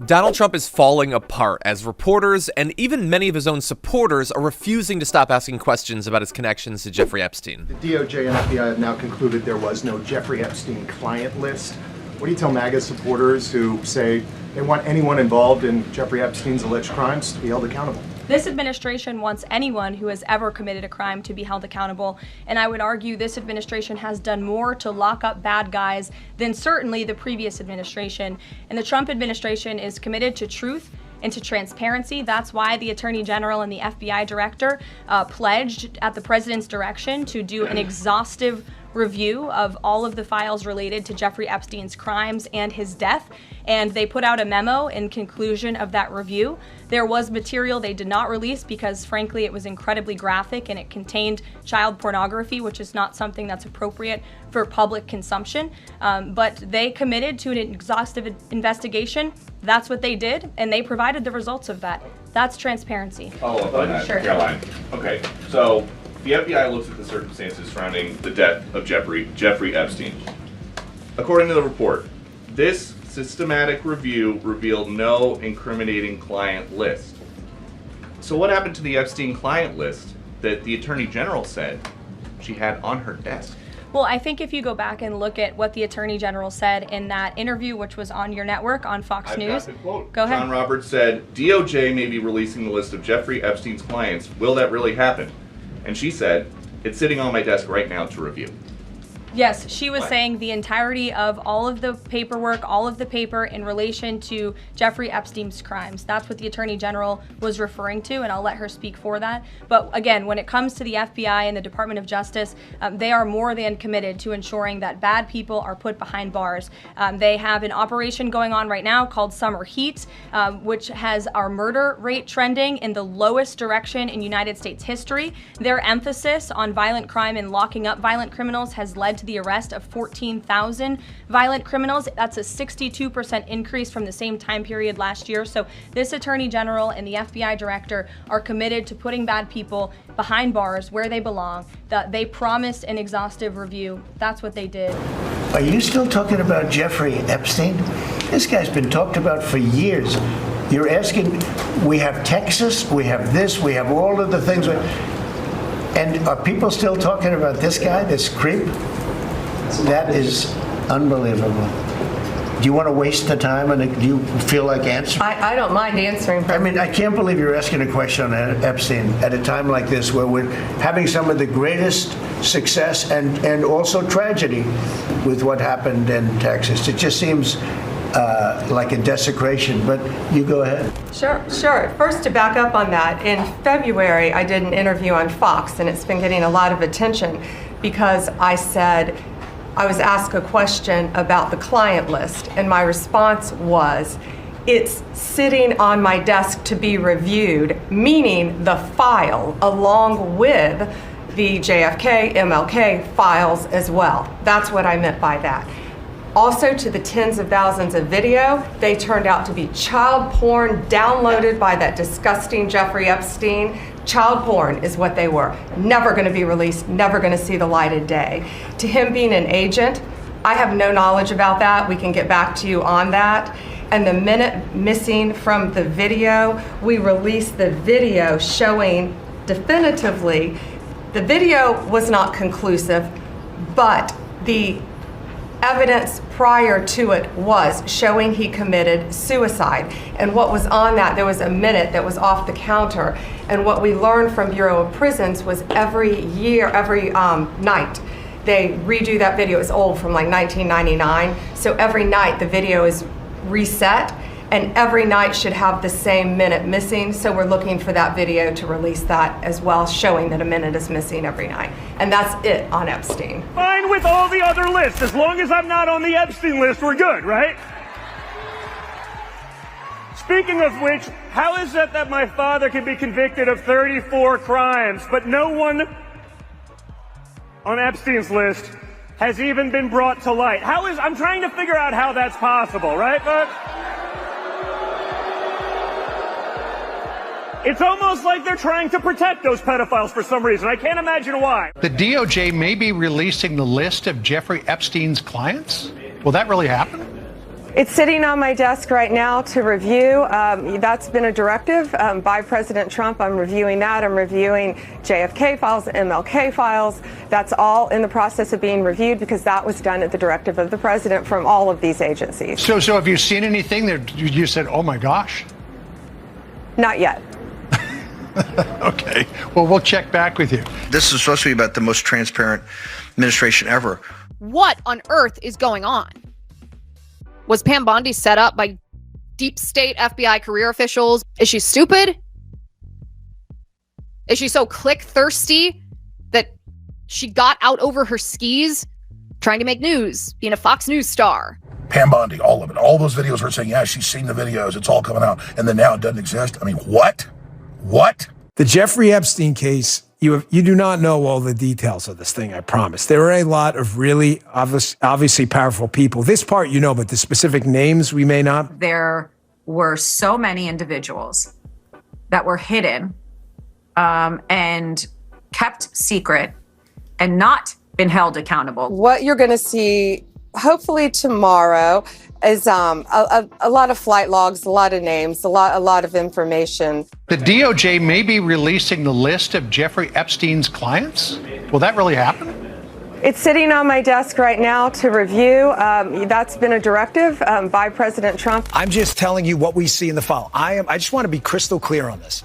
Donald Trump is falling apart as reporters and even many of his own supporters are refusing to stop asking questions about his connections to Jeffrey Epstein. The DOJ and FBI have now concluded there was no Jeffrey Epstein client list. What do you tell MAGA supporters who say they want anyone involved in Jeffrey Epstein's alleged crimes to be held accountable? This administration wants anyone who has ever committed a crime to be held accountable, and I would argue this administration has done more to lock up bad guys than certainly the previous administration. And the Trump administration is committed to truth and to transparency. That's why the Attorney General and the FBI Director pledged at the President's direction to do an exhaustive review of all of the files related to Jeffrey Epstein's crimes and his death, and they put out a memo in conclusion of that review. There was material they did not release because frankly it was incredibly graphic and it contained child pornography, which is not something that's appropriate for public consumption, but they committed to an exhaustive investigation. That's what they did, and they provided the results of that. That's transparency. Follow up on that, Sure. Caroline. Okay, so the FBI looks at the circumstances surrounding the death of Jeffrey Epstein. According to the report, this systematic review revealed no incriminating client list. So what happened to the Epstein client list that the Attorney General said she had on her desk? Well, I think if you go back and look at what the Attorney General said in that interview, which was on your network on Fox News. Got the quote. Go ahead. John Roberts said, DOJ may be releasing the list of Jeffrey Epstein's clients. Will that really happen? And she said, it's sitting on my desk right now to review. Yes, she was saying the entirety of all of the paperwork, all of the paper in relation to Jeffrey Epstein's crimes. That's what the Attorney General was referring to, and I'll let her speak for that. But again, when it comes to the FBI and the Department of Justice, they are more than committed to ensuring that bad people are put behind bars. They have an operation going on right now called Summer Heat, which has our murder rate trending in the lowest direction in United States history. Their emphasis on violent crime and locking up violent criminals has led to the arrest of 14,000 violent criminals. That's a 62% increase from the same time period last year. So this Attorney General and the FBI Director are committed to putting bad people behind bars where they belong. They promised an exhaustive review. That's what they did. Are you still talking about Jeffrey Epstein? This guy's been talked about for years. You're asking, we have Texas, we have this, we have all of the things. And are people still talking about this guy, this creep? That is unbelievable. Do you want to waste the time, and do you feel like answering? I don't mind answering. I mean, I can't believe you're asking a question on Epstein at a time like this where we're having some of the greatest success and also tragedy with what happened in Texas. It just seems like a desecration, but you go ahead. Sure. First, to back up on that, in February, I did an interview on Fox, and it's been getting a lot of attention because I was asked a question about the client list, and my response was, it's sitting on my desk to be reviewed, meaning the file along with the JFK, MLK files as well. That's what I meant by that. Also, to the tens of thousands of video, they turned out to be child porn downloaded by that disgusting Jeffrey Epstein. Child porn is what they were. Never going to be released, never going to see the light of day. To him being an agent, I have no knowledge about that. We can get back to you on that. And the minute missing from the video, we released the video showing definitively, the video was not conclusive, but the evidence prior to it was showing he committed suicide. And what was on that, there was a minute that was off the counter. And what we learned from Bureau of Prisons was every night, they redo that video. It's old, from like 1999. So every night the video is reset, and every night should have the same minute missing. So we're looking for that video to release that as well, showing that a minute is missing every night. And that's it on Epstein. Fine with all the other lists. As long as I'm not on the Epstein list, we're good, right? Speaking of which, how is it that my father can be convicted of 34 crimes, but no one on Epstein's list has even been brought to light? I'm trying to figure out how that's possible, right, folks? It's almost like they're trying to protect those pedophiles for some reason. I can't imagine why. The DOJ may be releasing the list of Jeffrey Epstein's clients? Will that really happen? It's sitting on my desk right now to review. That's been a directive by President Trump. I'm reviewing that. I'm reviewing JFK files, MLK files. That's all in the process of being reviewed because that was done at the directive of the president from all of these agencies. So have you seen anything that you said, oh my gosh? Not yet. Okay. Well, we'll check back with you. This is supposed to be about the most transparent administration ever. What on earth is going on? Was Pam Bondi set up by deep state FBI career officials? Is she stupid? Is she so click thirsty that she got out over her skis trying to make news, being a Fox News star? Pam Bondi, all of it. All those videos were saying, yeah, she's seen the videos. It's all coming out. And then now it doesn't exist. I mean, what? What? The Jeffrey Epstein case, you do not know all the details of this thing, I promise. There are a lot of really obviously powerful people. This part you know, but the specific names we may not. There were so many individuals that were hidden and kept secret and not been held accountable. What you're going to see hopefully tomorrow is a lot of flight logs, a lot of names, a lot of information. The DOJ may be releasing the list of Jeffrey Epstein's clients. Will that really happen? It's sitting on my desk right now to review. That's been a directive by President Trump. I'm just telling you what we see in the file. I just want to be crystal clear on this.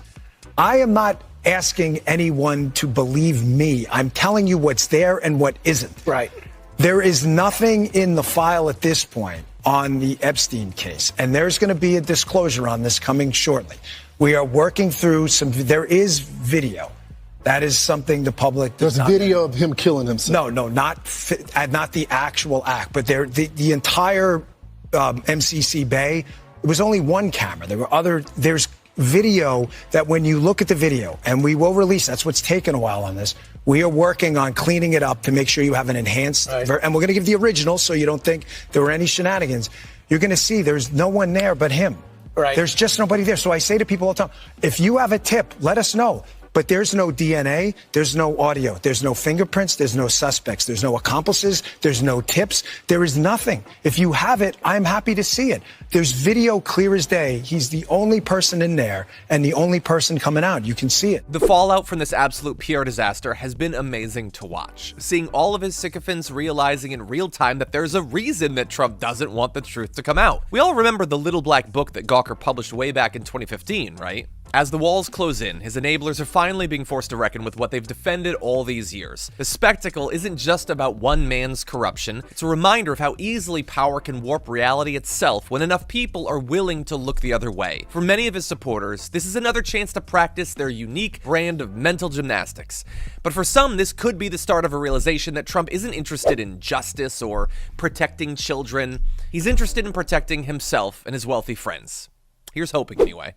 I am not asking anyone to believe me. I'm telling you what's there and what isn't. Right. There is nothing in the file at this point on the Epstein case, and there's going to be a disclosure on this coming shortly. We are working through there is video. That is something the public does not. There's video of him killing himself. No, not the actual act, but the entire MCC Bay, it was only one camera. There's video that when you look at the video, and we will release, that's what's taken a while on this, we are working on cleaning it up to make sure you have an enhanced, and we're going to give the original so you don't think there were any shenanigans. You're going to see there's no one there but him. Right. There's just nobody there. So I say to people all the time, if you have a tip, let us know. But there's no DNA, there's no audio, there's no fingerprints, there's no suspects, there's no accomplices, there's no tips, there is nothing. If you have it, I'm happy to see it. There's video clear as day. He's the only person in there and the only person coming out. You can see it. The fallout from this absolute PR disaster has been amazing to watch. Seeing all of his sycophants realizing in real time that there's a reason that Trump doesn't want the truth to come out. We all remember the little black book that Gawker published way back in 2015, right? As the walls close in, his enablers are finally being forced to reckon with what they've defended all these years. The spectacle isn't just about one man's corruption, it's a reminder of how easily power can warp reality itself when enough people are willing to look the other way. For many of his supporters, this is another chance to practice their unique brand of mental gymnastics. But for some, this could be the start of a realization that Trump isn't interested in justice or protecting children. He's interested in protecting himself and his wealthy friends. Here's hoping, anyway.